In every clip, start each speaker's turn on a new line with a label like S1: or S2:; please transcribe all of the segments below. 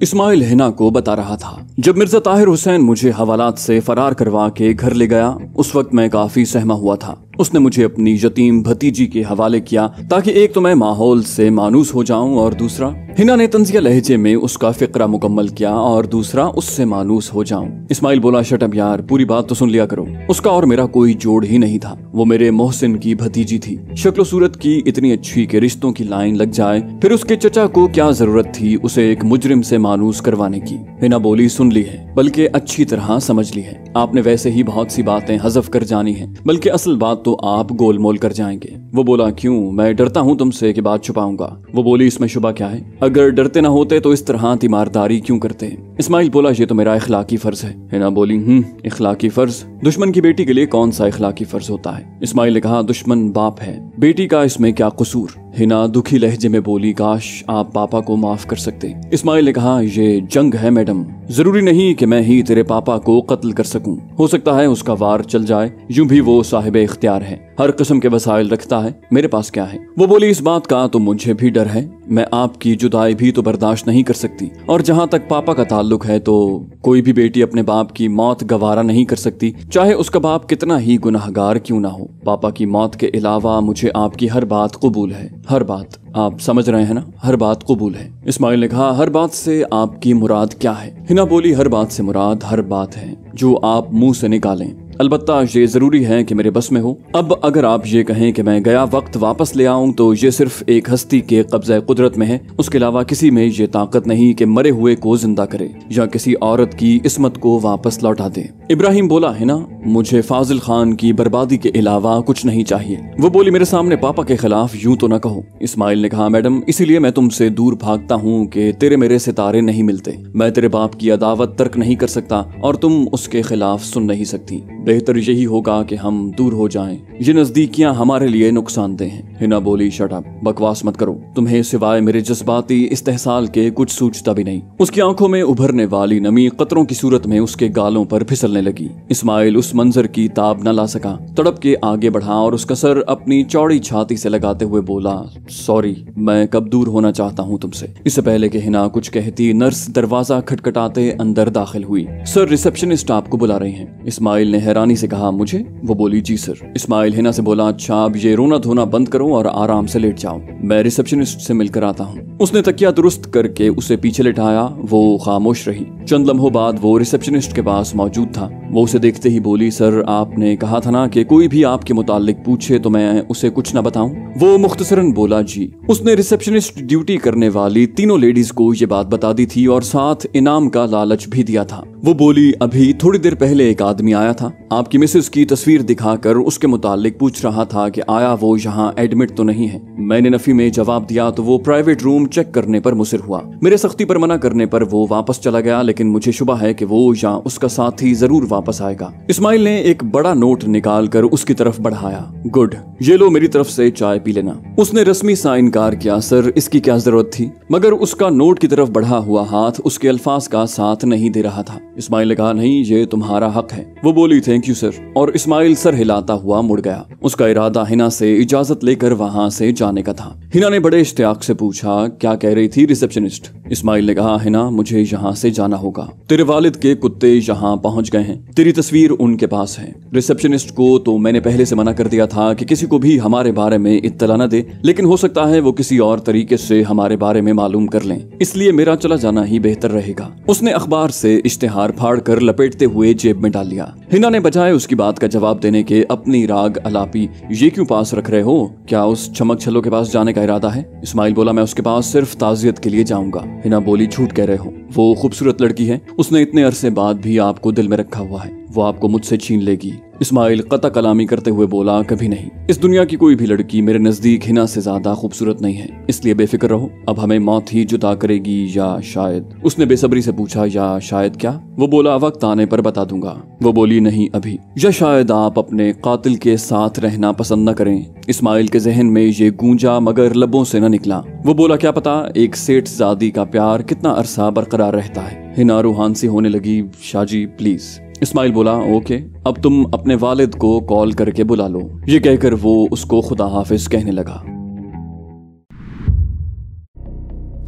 S1: इस्माइल हिना को बता रहा था, जब मिर्जा ताहिर हुसैन मुझे हवालात से फरार करवा के घर ले गया उस वक्त मैं काफी सहमा हुआ था। उसने मुझे अपनी यतीम भतीजी के हवाले किया ताकि एक तो मैं माहौल से मानूस हो जाऊं और दूसरा, हिना ने तंजिया लहजे में उसका फिक्रा मुकम्मल किया, और दूसरा उससे मानूस हो जाऊं। इस्माइल बोला, शट अप यार, पूरी बात तो सुन लिया करो। उसका और मेरा कोई जोड़ ही नहीं था। वो मेरे मोहसिन की भतीजी थी, शक्ल सूरत की इतनी अच्छी कि रिश्तों की लाइन लग जाए। फिर उसके चचा को क्या जरूरत थी उसे एक मुजरिम से मानूस करवाने की। हिना बोली, सुन ली है, बल्कि अच्छी तरह समझ ली है। आपने वैसे ही बहुत सी बातें हज़फ कर जानी है, बल्कि असल बात तो आप गोलमोल कर जाएंगे। वो बोला, क्यों? मैं डरता हूँ तुमसे कि बात छुपाऊंगा। वो बोली, इसमें शुबा क्या है? अगर डरते ना होते तो इस तरह तीमारदारी क्यों करते? इस्माइल बोला, ये तो मेरा इखलाकी फर्ज है। हिना बोली, इखलाकी फर्ज? दुश्मन की बेटी के लिए कौन सा इखलाकी फर्ज होता है? इस्माइल ने कहा, दुश्मन बाप है, बेटी का इसमें क्या कसूर? हिना दुखी लहजे में बोली, काश आप पापा को माफ कर सकते। इस्माइल ने कहा, ये जंग है मैडम, जरूरी नहीं कि मैं ही तेरे पापा को कत्ल कर सकूं। हो सकता है उसका वार चल जाए, यूं भी वो साहिब इख्तियार है, हर किस्म के वसाइल रखता है, मेरे पास क्या है? वो बोली, इस बात का तो मुझे भी डर है, मैं आपकी जुदाई भी तो बर्दाश्त नहीं कर सकती, और जहाँ तक पापा का ताल्लुक है तो कोई भी बेटी अपने बाप की मौत गवारा नहीं कर सकती, चाहे उसका बाप कितना ही गुनाहगार क्यों ना हो। पापा की मौत के अलावा मुझे आपकी हर बात कबूल है, हर बात। आप समझ रहे हैं ना, हर बात कबूल है। इस्माइल ने कहा, हर बात से आपकी मुराद क्या है? हिना बोली, हर बात से मुराद हर बात है जो आप मुंह से निकालें, अलबत्ता ये जरूरी है कि मेरे बस में हो। अब अगर आप ये कहें कि मैं गया वक्त वापस ले आऊं तो ये सिर्फ एक हस्ती के कब्ज़े कुदरत में है, उसके अलावा किसी में ये ताकत नहीं कि मरे हुए को जिंदा करे या किसी औरत की इस्मत को वापस लौटा दे। इब्राहिम बोला, है ना, मुझे फाजिल खान की बर्बादी के अलावा कुछ नहीं चाहिए। वो बोली, मेरे सामने पापा के खिलाफ यूं तो न कहो। इस्माइल ने कहा, मैडम, इसीलिए मैं तुमसे दूर भागता हूँ कि तेरे मेरे सितारे नहीं मिलते। मैं तेरे बाप की अदावत तर्क नहीं कर सकता और तुम उसके खिलाफ सुन नहीं सकती। बेहतर यही होगा कि हम दूर हो जाएं, ये नजदीकियां हमारे लिए नुकसानदेह हैं। हिना बोली, शट अप, बकवास मत करो, तुम्हें सिवाय मेरे जज्बाती इस्तेहसाल के कुछ सूझता भी नहीं। उसकी आंखों में उभरने वाली नमी कतरों की सूरत में उसके गालों पर फिसलने लगी। इस्माइल उस मंजर की ताब न ला सका, तड़प के आगे बढ़ा और उसका सर अपनी चौड़ी छाती से लगाते हुए बोला, सॉरी, मैं कब दूर होना चाहता हूँ तुमसे। इससे पहले कि हिना कुछ कहती, नर्स दरवाजा खटखटाते अंदर दाखिल हुई। सर, रिसेप्शनिस्ट आपको बुला रहे हैं। इस्माइल ने हैरानी से कहा, मुझे? वो बोली, जी सर। इस्माइल हिना से बोला, अच्छा अब ये रोना धोना बंद करो और आराम से लेट जाओ, मैं रिसेप्शनिस्ट से मिलकर आता हूँ। उसने तकिया दुरुस्त करके उसे पीछे लेटाया। वो खामोश रही। चंद लम्हों बाद वो रिसेप्शनिस्ट के पास मौजूद था। वो उसे देखते ही बोली, सर, आपने कहा था ना कि कोई भी आपके मुताल्लिक पूछे तो मैं उसे कुछ न बताऊं? वो मुख्तसरन बोला, जी। उसने रिसेप्शनिस्ट ड्यूटी करने वाली तीनों लेडीज को ये बात बता दी थी और साथ इनाम का लालच भी दिया था। वो बोली, अभी थोड़ी देर पहले एक आदमी आया था, आपकी मिसेस की तस्वीर दिखाकर उसके मुताल्लिक पूछ रहा था कि आया वो यहाँ एडमिट तो नहीं है। मैंने नफी में जवाब दिया तो वो प्राइवेट रूम चेक करने पर मुसिर हुआ। मेरे सख्ती पर मना करने पर वो वापस चला गया, लेकिन मुझे शुबा है कि वो या उसका साथी जरूर वापस आएगा। इस्माइल ने एक बड़ा नोट निकाल कर उसकी तरफ बढ़ाया। गुड, ये लो, मेरी तरफ से चाय पी लेना। उसने रस्मी सा इनकार किया, सर, इसकी क्या जरूरत थी? मगर उसका नोट की तरफ बढ़ा हुआ हाथ उसके अल्फाज का साथ नहीं दे रहा था। इस्माइल ने कहा, नहीं, ये तुम्हारा हक है। वो बोली, थैंक यू सर, और इस्माइल सर हिलाता हुआ मुड़ गया। उसका इरादा हिना से इजाजत लेकर वहां से जाने का था। हिना ने बड़े इश्तियाक से पूछा, क्या कह रही थी रिसेप्शनिस्ट? इस्माइल ने कहा, हिना, मुझे यहाँ से जाना होगा। तेरे वालिद के कुत्ते यहाँ पहुँच गए हैं, तेरी तस्वीर उनके पास है। रिसेप्शनिस्ट को तो मैंने पहले से मना कर दिया था कि किसी को भी हमारे बारे में इत्तला न दे, लेकिन हो सकता है वो किसी और तरीके से हमारे बारे में मालूम कर लें, इसलिए मेरा चला जाना ही बेहतर रहेगा। उसने अखबार से इश्तिहार फाड़ कर लपेटते हुए जेब में डाल लिया। हिना ने बजाय उसकी बात का जवाब देने के अपनी राग अलापी, ये क्यों पास रख रहे हो? क्या उस चमक छल्लो के पास जाने का इरादा है? इस्माइल बोला, मैं उसके पास सिर्फ ताजियत के लिए जाऊंगा। हिना बोली, झूठ कह रहे हो, वो खूबसूरत लड़की है, उसने इतने अरसे बाद भी आपको दिल में रखा हुआ है, वो आपको मुझसे छीन लेगी। इस्माइल कता कलामी करते हुए बोला, कभी नहीं, इस दुनिया की कोई भी लड़की मेरे नजदीक हिना से ज्यादा खूबसूरत नहीं है, इसलिए बेफिक्र रहो, अब हमें मौत ही जुदा करेगी या शायद। उसने बेसब्री से पूछा, या शायद क्या? वो बोला, वक्त आने पर बता दूंगा। वो बोली, नहीं अभी, या शायद आप अपने कातिल के साथ रहना पसंद न करें। इस्माइल के जहन में ये गूंजा मगर लबों से न निकला। वो बोला, क्या पता एक सेठ ज़ादी का प्यार कितना अरसा बरकरार रहता है। हिना रूहान सी होने लगी, शाहजी प्लीज। इस्माइल बोला, ओके, अब तुम अपने वालिद को कॉल करके बुला लो। ये कहकर वो उसको खुदा हाफिज कहने लगा।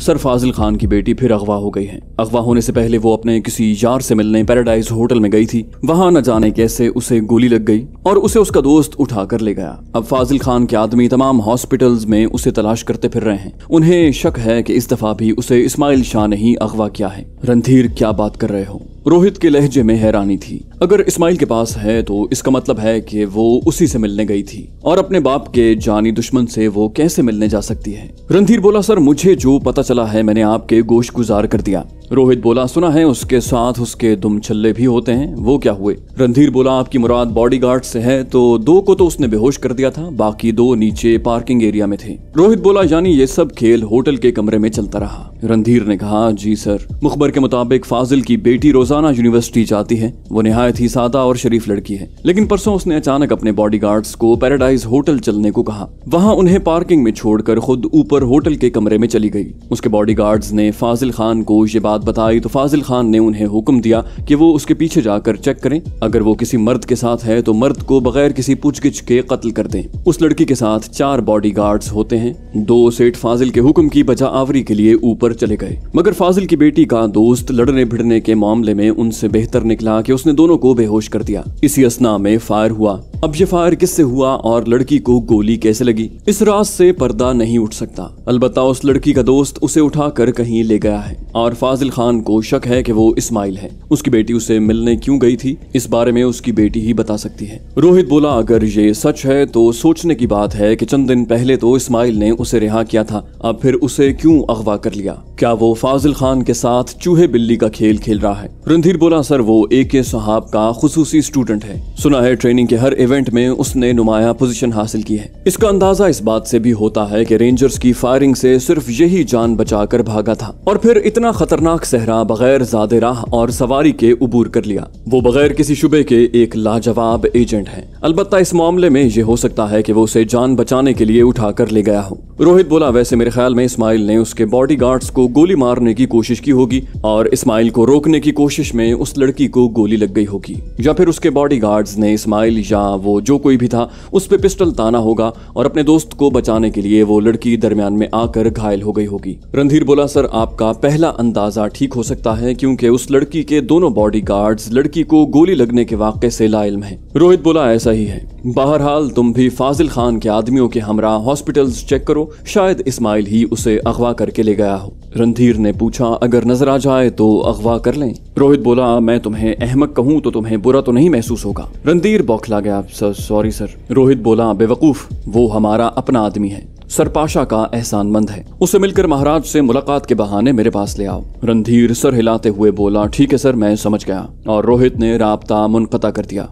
S1: सर फाजिल खान की बेटी फिर अगवा हो गई है। अगवा होने से पहले वो अपने किसी यार से मिलने पैराडाइज होटल में गई थी। वहां न जाने कैसे उसे गोली लग गई और उसे उसका दोस्त उठा कर ले गया। अब फाजिल खान के आदमी तमाम हॉस्पिटल्स में उसे तलाश करते फिर रहे हैं। उन्हें शक है कि इस दफा भी उसे इस्माइल शाह ने ही अगवा किया है। रणधीर, क्या बात कर रहे हो? रोहित के लहजे में हैरानी थी। अगर इस्माइल के पास है तो इसका मतलब है कि वो उसी से मिलने गई थी और अपने बाप के जानी दुश्मन से वो कैसे मिलने जा सकती है? रणधीर बोला, सर मुझे जो पता चला है मैंने आपके गोश गुजार कर दिया। रोहित बोला, सुना है उसके साथ उसके दुम छल्ले भी होते हैं, वो क्या हुए? रणधीर बोला, आपकी मुराद बॉडीगार्ड से है तो 2 को तो उसने बेहोश कर दिया था, बाकी 2 नीचे पार्किंग एरिया में थे। रोहित बोला, यानी ये सब खेल होटल के कमरे में चलता रहा? रणधीर ने कहा, जी सर। मुखबर के मुताबिक फाजिल की बेटी रोजाना यूनिवर्सिटी जाती है। वो निहायत ही सादा और शरीफ लड़की है, लेकिन परसों उसने अचानक अपने बॉडीगार्ड्स को पैराडाइज होटल चलने को कहा। वहां उन्हें पार्किंग में छोड़कर खुद ऊपर होटल के कमरे में चली गई। उसके बॉडीगार्ड्स ने फाजिल खान को ये बात बताई तो फाजिल खान ने उन्हें हुक्म दिया कि वो उसके पीछे जाकर चेक करें। अगर वो किसी मर्द के साथ है तो मर्द को बगैर किसी पूछगिछ के कत्ल कर दें। उस लड़की के साथ 4 बॉडीगार्ड्स होते हैं। 2 सेठ फाजिल के हुक्म की बजा आवरी के लिए ऊपर चले गए, मगर फाजिल की बेटी का दोस्त लड़ने भिड़ने के मामले में उनसे बेहतर निकला कि उसने दोनों को बेहोश कर दिया। इसी असना में फायर हुआ। अब ये फायर किससे हुआ और लड़की को गोली कैसे लगी, इस राज से पर्दा नहीं उठ सकता। अलबत्ता उस लड़की का दोस्त उसे उठाकर कहीं ले गया है और फाजिल खान को शक है कि वो इस्माइल है। उसकी बेटी उसे मिलने क्यों गई थी, इस बारे में उसकी बेटी ही बता सकती है। रोहित बोला, अगर ये सच है तो सोचने की बात है कि चंद दिन पहले तो इस्माइल ने उसे रिहा किया था, अब फिर उसे क्यों अगवा कर लिया? क्या वो फाजिल खान के साथ चूहे बिल्ली का खेल खेल रहा है? रणधीर बोला, सर वो AK साहब का खुसूसी स्टूडेंट है। सुना है ट्रेनिंग के हर इवेंट में उसने नुमाया पोजीशन हासिल की है। इसका अंदाजा इस बात से भी होता है कि रेंजर्स की फायरिंग से सिर्फ यही जान बचाकर भागा था और फिर इतना खतरनाक सहरा बगैर ज़्यादा राह और सवारी के उबूर कर लिया। वो बगैर किसी शुबे के एक लाजवाब एजेंट है। अलबत्ता इस मामले में ये हो सकता है कि वो उसे जान बचाने के लिए उठाकर ले गया हो। रोहित बोला, वैसे मेरे ख्याल में इस्माइल ने उसके बॉडीगार्ड्स को गोली मारने की कोशिश की होगी और इस्माइल को रोकने की कोशिश में उस लड़की को गोली लग गई होगी, या फिर उसके बॉडीगार्ड्स ने इस्माइल या वो जो कोई भी था उस पे पिस्टल ताना होगा और अपने दोस्त को बचाने के लिए वो लड़की दरमियान में आकर घायल हो गई होगी। रणधीर बोला, सर आपका पहला अंदाजा ठीक हो सकता है क्योंकि उस लड़की के दोनों बॉडीगार्ड्स लड़की को गोली लगने के वाक़े से लाइल्म हैं। रोहित बोला, ऐसा ही है। बहरहाल तुम भी फाजिल खान के आदमियों के हमरा हॉस्पिटल्स चेक करो, शायद इस्माइल ही उसे अगवा करके ले गया हो। रणधीर ने पूछा, अगर नजर आ जाए तो अगवा कर लें? रोहित बोला, मैं तुम्हें अहमक कहूँ तो तुम्हें बुरा तो नहीं महसूस होगा? रणधीर बौखला गया, सॉरी सर। रोहित बोला, बेवकूफ, वो हमारा अपना आदमी है, सरपाशा का एहसानमंद है, उसे मिलकर महाराज से मुलाकात के बहाने मेरे पास ले आओ। रणधीर सर हिलाते हुए बोला, ठीक है सर, मैं समझ गया, और रोहित ने राब्ता मुनक़ता कर दिया।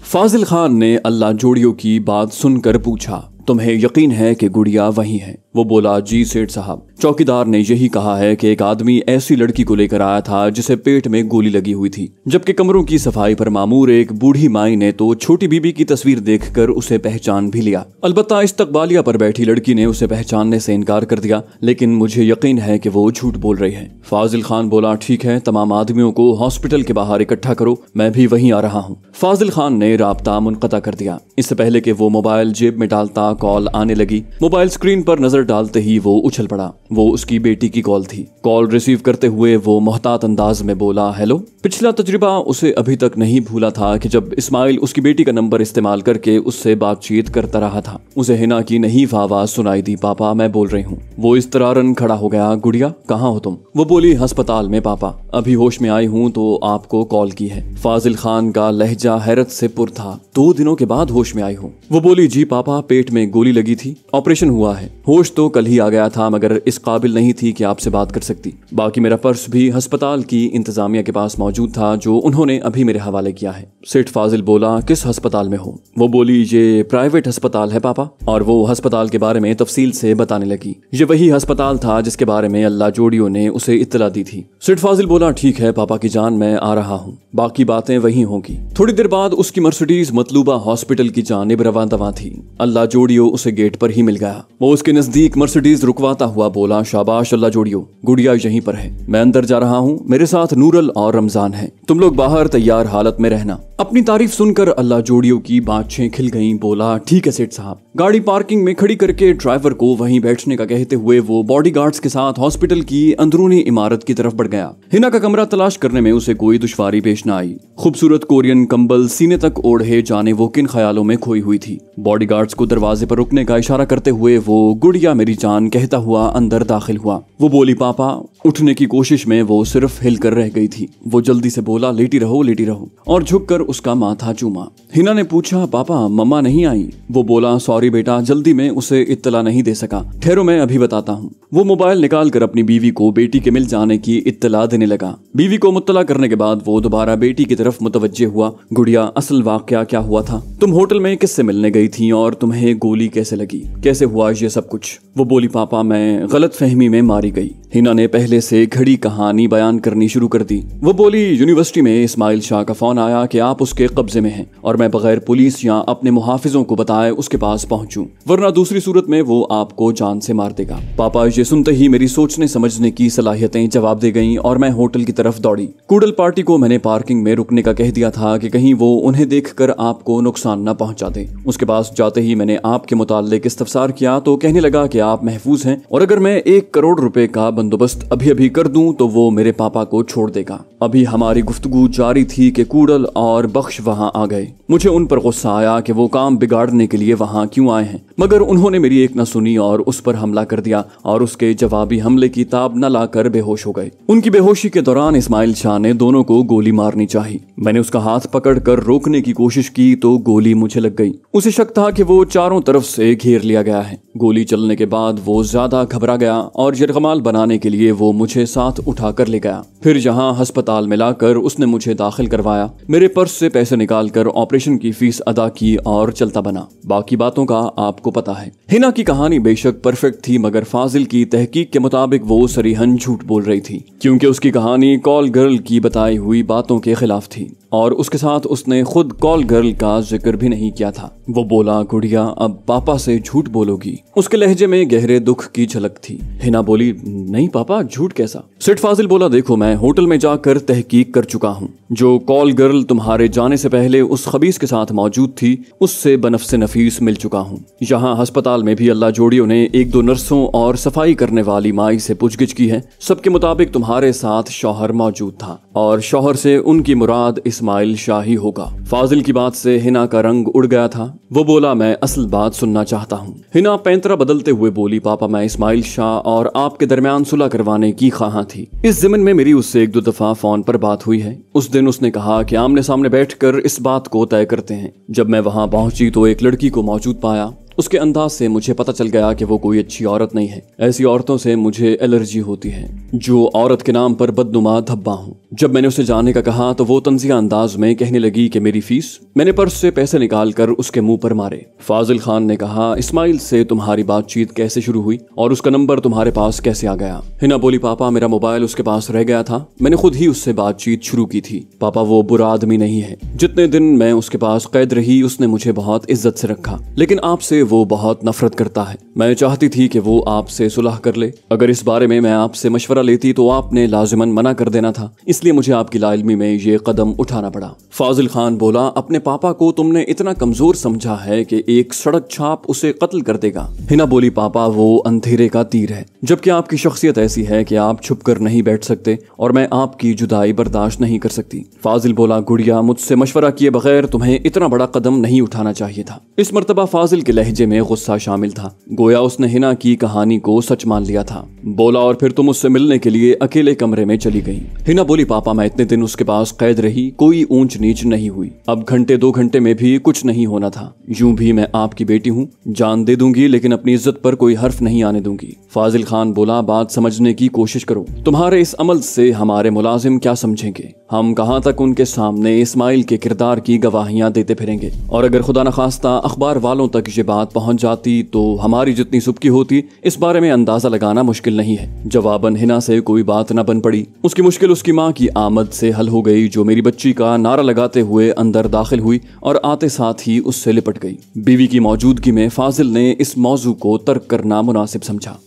S1: फाजिल खान ने अल्लाह जोड़ियों की बात सुनकर पूछा, तुम्हें यकीन है कि गुड़िया वही है? वो बोला, जी सेठ साहब, चौकीदार ने यही कहा है कि एक आदमी ऐसी लड़की को लेकर आया था जिसे पेट में गोली लगी हुई थी, जबकि कमरों की सफाई पर मामूर एक बूढ़ी माई ने तो छोटी बीबी की तस्वीर देखकर उसे पहचान भी लिया। अलबत्ता इस्तकबालिया पर बैठी लड़की ने उसे पहचानने से इनकार कर दिया, लेकिन मुझे यकीन है कि वो झूठ बोल रही है। फाजिल खान बोला, ठीक है, तमाम आदमियों को हॉस्पिटल के बाहर इकट्ठा करो, मैं भी वहीं आ रहा हूँ। फाजिल खान ने राब्ता मुनक़ता कर दिया। इससे पहले कि वो मोबाइल जेब में डालता कॉल आने लगी। मोबाइल स्क्रीन पर नजर डालते ही वो उछल पड़ा। वो उसकी बेटी की कॉल थी। कॉल रिसीव करते हुए वो मोहतात अंदाज में बोला, हेलो। पिछला तजुर्बा उसे अभी तक नहीं भूला था कि जब इस्माइल उसकी बेटी का नंबर इस्तेमाल करके उससे बातचीत करता रहा था। उसे हिना की नहीं आवाज सुनाई दी, पापा मैं बोल रही हूँ। वो इस तरह खड़ा हो गया, गुड़िया कहाँ हो तुम? वो बोली, अस्पताल में पापा, अभी होश में आई हूँ तो आपको कॉल की है। फाजिल खान का लहजा हैरत से पुर था, 2 दिनों के बाद होश में आई हूँ? वो बोली, जी पापा, पेट में गोली लगी थी, ऑपरेशन हुआ है, होश तो कल ही आ गया था मगर इस काबिल नहीं थी कि आपसे बात कर सकती। बाकी मेरा पर्स भी अस्पताल की इंतजामिया के पास मौजूद था जो उन्होंने अभी मेरे हवाले किया है। सेठ फाजिल बोला, किस अस्पताल में हो? वो बोली, ये प्राइवेट अस्पताल है पापा। और वो अस्पताल के बारे में तफसील से बताने लगी। ये वही अस्पताल था जिसके बारे में अल्लाह जोड़ियों ने उसे इत्तला दी थी। सेठ फाजिल बोला, ठीक है पापा की जान, मैं आ रहा हूँ, बाकी बातें वही होंगी। थोड़ी देर बाद उसकी मर्सिडीज मतलूबा हॉस्पिटल की जानिब रवां दवां थी। अल्लाह जोड़ियों उसे गेट पर ही मिल गया। वो उसके नजदीक मर्सिडीज रुकवाता हुआ बोला, शाबाश अल्लाह जोड़ियों, गुड़िया यहीं पर है, मैं अंदर जा रहा हूँ, मेरे साथ नूरल और रमजान है, तुम लोग बाहर तैयार हालत में रहना। अपनी तारीफ सुनकर अल्लाह जोड़ियों की बातें खिल गईं। बोला, ठीक है सेठ साहब। गाड़ी पार्किंग में खड़ी करके ड्राइवर को वहीं बैठने का कहते हुए वो बॉडीगार्ड्स के साथ हॉस्पिटल की अंदरूनी इमारत की तरफ बढ़ गया। हिना का कमरा तलाश करने में उसे कोई दुश्वारी पेश न आई। खूबसूरत कोरियन कंबल सीने तक ओढ़े जाने वो किन ख्यालों में खोई हुई थी। बॉडीगार्ड्स को दरवाजे पर रुकने का इशारा करते हुए वो गुड़िया मेरी जान कहता हुआ अंदर दाखिल हुआ। वो बोली, पापा। उठने की कोशिश में वो सिर्फ हिल कर रह गई थी। वो जल्दी से बोला, लेटी रहो लेटी रहो, और झुककर उसका माथा चूमा। हिना ने पूछा, पापा मम्मा नहीं आई? वो बोला, सॉरी बेटा, जल्दी में उसे इत्तला नहीं दे सका, ठहरो मैं अभी बताता हूँ। वो मोबाइल निकाल कर अपनी बीवी को बेटी के मिल जाने की इत्तला देने लगा। बीवी को मुत्तला करने के बाद वो दोबारा बेटी की तरफ मुतवज्जे हुआ। गुड़िया, असल वाकया क्या हुआ था? तुम होटल में किससे मिलने गई थी और तुम्हें गोली कैसे लगी? कैसे हुआ ये सब कुछ? वो बोली, पापा मैं गलत फहमी में मारी गई। हिना ने पहले से घड़ी कहानी बयान करनी शुरू कर दी। वो बोली, यूनिवर्सिटी में इस्माइल शाह का फोन आया कि आप उसके कब्जे में हैं और मैं बगैर पुलिस या अपने मुहाफिजों को बताए उसके पास पहुंचूं, वरना दूसरी सूरत में वो आपको जान से मार देगा। पापा ये सुनते ही मेरी सोचने समझने की सलाहियतें जवाब दे गईं और मैं होटल की तरफ दौड़ी। कूडल पार्टी को मैंने पार्किंग में रुकने का कह दिया था कि कहीं वो उन्हें देखकर आपको नुकसान न पहुंचा दे। उसके पास जाते ही मैंने आपके मुताल्लिक इस्तफसार किया तो कहने लगा कि आप महफूज हैं और अगर मैं 1 करोड़ रुपए का बंदोबस्त अभी अभी कर दूं तो वो मेरे पापा को छोड़ देगा। अभी हमारी गुफ्तगू जारी थी कि कूडल और बख्श वहां आ गए। मुझे उन पर गुस्सा आया कि वो काम बिगाड़ने के लिए वहां क्यों आए हैं, मगर उन्होंने मेरी एक न सुनी और उस पर हमला कर दिया और उसके जवाबी हमले की ताब न लाकर बेहोश हो गए। उनकी बेहोशी के दौरान इस्माइल शाह ने दोनों को गोली मारनी चाही। मैंने उसका हाथ पकड़कर रोकने की कोशिश की तो गोली मुझे लग गई। उसे शक था कि वो चारों तरफ से घेर लिया गया है। गोली चलने के बाद वो ज्यादा घबरा गया और यरगमाल बनाने के लिए वो मुझे साथ उठा कर ले गया। फिर जहां अस्पताल में लाकर उसने मुझे दाखिल करवाया, मेरे पर्स से पैसे निकाल कर ऑपरेशन की फीस अदा की और चलता बना। बाकी बातों का आपको पता है। हिना की कहानी बेशक परफेक्ट थी, मगर फाजिल की तहकीक के मुताबिक वो सरीहन झूठ बोल रही थी, क्योंकि उसकी कहानी कॉल गर्ल की बताई हुई बातों के खिलाफ थी और उसके साथ उसने खुद कॉल गर्ल का जिक्र भी नहीं किया था। वो बोला, गुड़िया अब पापा से झूठ बोलोगी? उसके लहजे में गहरे दुख की झलक थी। हिना बोली, नहीं पापा, झूठ कैसा? सेठ फाजिल बोला, देखो मैं होटल में जाकर तहकीक कर चुका हूँ। जो कॉल गर्ल तुम्हारे जाने से पहले उस खबीस के साथ मौजूद थी उससे बनफ्से नफीस मिल चुका हूँ। यहाँ अस्पताल में भी अल्लाह जोड़ियों ने 1-2 नर्सों और सफाई करने वाली माई से पूछगिछ की है। सबके मुताबिक तुम्हारे साथ शौहर मौजूद था और शौहर से उनकी मुराद इस्माइल शाह ही होगा। फाजिल की बात से हिना का रंग उड़ गया था। वो बोला, मैं असल बात सुनना चाहता हूँ। हिना पैंतरा बदलते हुए बोली, पापा मैं इस्माइल शाह और आपके दरमियान सुलह करवाने की ख्वाहां थी। इस ज़िमन में मेरी उससे 1-2 दफा फोन पर बात हुई है। उस दिन उसने कहा कि आमने सामने बैठकर इस बात को तय करते हैं। जब मैं वहां पहुंची तो एक लड़की को मौजूद पाया। उसके अंदाज से मुझे पता चल गया कि वो कोई अच्छी औरत नहीं है। ऐसी औरतों से मुझे एलर्जी होती है जो औरत के नाम पर बदनुमा धब्बा हूँ। जब मैंने उसे जाने का कहा तो वो तंजिया अंदाज में कहने लगी कि मेरी फीस। मैंने पर्स से पैसे निकाल कर उसके मुंह पर मारे। फाजिल खान ने कहा, इस्माइल से तुम्हारी बातचीत कैसे शुरू हुई और उसका नंबर तुम्हारे पास कैसे आ गया? हिना बोली, पापा मेरा मोबाइल उसके पास रह गया था, मैंने खुद ही उससे बातचीत शुरू की थी। पापा वो बुरा आदमी नहीं है। जितने दिन मैं उसके पास कैद रही उसने मुझे बहुत इज्जत से रखा, लेकिन आपसे वो बहुत नफरत करता है। मैं चाहती थी कि वो आपसे सुलह कर ले। अगर इस बारे में मैं आपसे मशवरा लेती तो आपने लाजिमन मना कर देना था, इसलिए मुझे आपकी लाइल्मी में ये कदम उठाना पड़ा। फाजिल खान बोला, अपने पापा को तुमने इतना कमजोर समझा है कि एक सड़क छाप उसे कत्ल कर देगा। हिना बोली, पापा वो अंधेरे का तीर है, जबकि आपकी शख्सियत ऐसी है कि आप छुप कर नहीं बैठ सकते और मैं आपकी जुदाई बर्दाश्त नहीं कर सकती। फाजिल बोला, गुड़िया मुझसे मशवरा किए बगैर तुम्हें इतना बड़ा कदम नहीं उठाना चाहिए था। इस मर्तबा फाजिल के लहजे में गुस्सा शामिल था, गोया उसने हिना की कहानी को सच मान लिया था। बोला, और फिर तुम उससे मिलने के लिए अकेले कमरे में चली गई। हिना बोली, पापा मैं इतने दिन उसके पास कैद रही, कोई ऊंच नीच नहीं हुई। अब घंटे 2 घंटे में भी कुछ नहीं होना था। यूं भी मैं आपकी बेटी हूँ, जान दे दूंगी लेकिन अपनी इज्जत पर कोई हर्फ नहीं आने दूंगी। फाजिल खान बोला, बात समझने की कोशिश करो। तुम्हारे इस अमल से हमारे मुलाजिम क्या समझेंगे? हम कहां तक उनके सामने इस्माइल के किरदार की गवाहियां देते फिरेंगे? और अगर खुदा न खास्ता अखबार वालों तक ये बात पहुंच जाती तो हमारी जितनी सुबकी होती इस बारे में अंदाजा लगाना मुश्किल नहीं है। जवाबन हिना से कोई बात न बन पड़ी। उसकी मुश्किल उसकी माँ की आमद से हल हो गई, जो मेरी बच्ची का नारा लगाते हुए अंदर दाखिल हुई और आते साथ ही उससे लिपट गई। बीवी की मौजूदगी में फाजिल ने इस मौजू को तर्क करना मुनासिब समझा।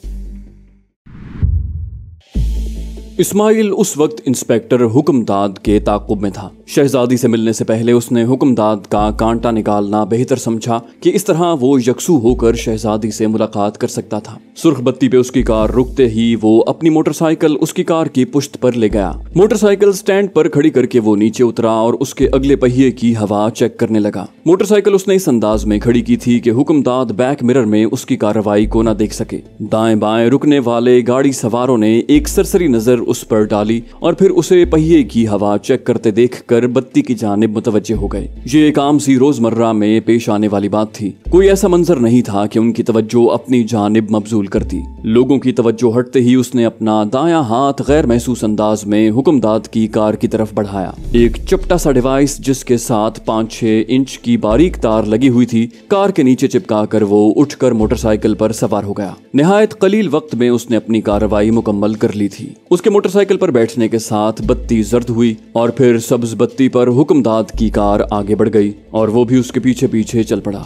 S1: इस्माइल उस वक्त इंस्पेक्टर हुक्मदाद के ताक़ुब में था। शहजादी से मिलने से पहले उसने हुक्मदाद का कांटा निकालना बेहतर समझा कि इस तरह वो यकसू होकर शहजादी से मुलाकात कर सकता था। सुर्ख बत्ती पे उसकी कार रुकते ही वो अपनी मोटरसाइकिल उसकी कार की पुश्त पर ले गया। मोटरसाइकिल स्टैंड पर खड़ी करके वो नीचे उतरा और उसके अगले पहिए की हवा चेक करने लगा। मोटरसाइकिल उसने इस अंदाज में खड़ी की थी कि हुक्मदाद बैक मिरर में उसकी कार्रवाई को न देख सके। दाएं बाएं रुकने वाले गाड़ी सवारों ने एक सरसरी नजर उस पर डाली और फिर उसे पहिए की हवा चेक करते देखकर बत्ती की जानिब मुतवज्जे हो गए। ये एक आम सी रोजमर्रा में पेश आने वाली बात थी। कोई ऐसा मंजर नहीं था कि उनकी तवज्जो अपनी जानिब मबजूल करती। लोगों की तवज्जो हटते ही उसने अपना दायां हाथ गैर महसूस अंदाज में हुक्मदाद की कार की तरफ बढ़ाया। एक चपटा सा डिवाइस जिसके साथ 5-6 इंच की बारीक तार लगी हुई थी, कार के नीचे चिपका कर वो उठकर मोटरसाइकिल पर सवार हो गया। निहायत कलील वक्त में उसने अपनी कार्रवाई मुकम्मल कर ली थी। उसके मोटरसाइकिल पर बैठने के साथ बत्ती जर्द हुई और फिर सब्ज बत्ती पर हुक्मदाद की कार आगे बढ़ गई और वो भी उसके पीछे पीछे चल पड़ा।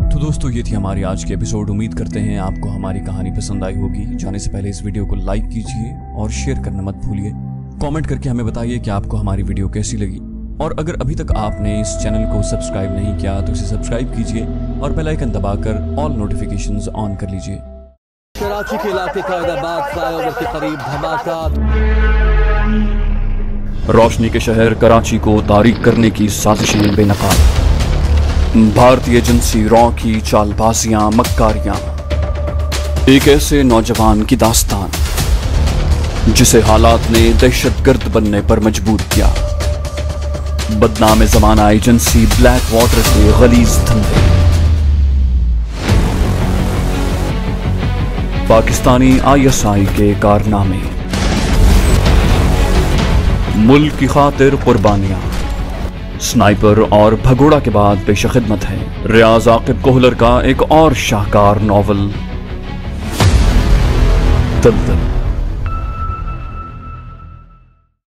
S1: तो दोस्तों, ये थी हमारी आज की एपिसोड। उम्मीद करते हैं आपको हमारी कहानी पसंद आई होगी। जाने से पहले इस वीडियो को लाइक कीजिए और शेयर करना मत भूलिए। कमेंट करके हमें बताइए कि आपको हमारी वीडियो कैसी लगी। और अगर अभी तक आपने इस चैनल को सब्सक्राइब नहीं किया तो इसे सब्सक्राइब कीजिए और बेल आइकन दबाकर ऑल नोटिफिकेशंस ऑन कर लीजिए।
S2: कराची के इलाके कायदाबाद फ्लाईओवर के करीब धमाका।
S1: रोशनी के शहर कराची को तारीक करने की साजिशें बेनकाब। भारतीय एजेंसी रॉ की चालबाजियां मक्कारियां। एक ऐसे नौजवान की दास्तान जिसे हालात ने दहशतगर्द बनने पर मजबूर किया। बदनाम ज़माना एजेंसी ब्लैक वाटर के गलीज धंधे। पाकिस्तानी ISI के कारनामे। मुल्क की खातिर कुर्बानियां। स्नाइपर और भगोड़ा के बाद पेश खिदमत है रियाज आकिब कोहलर का एक और शाहकार नॉवल दलदल।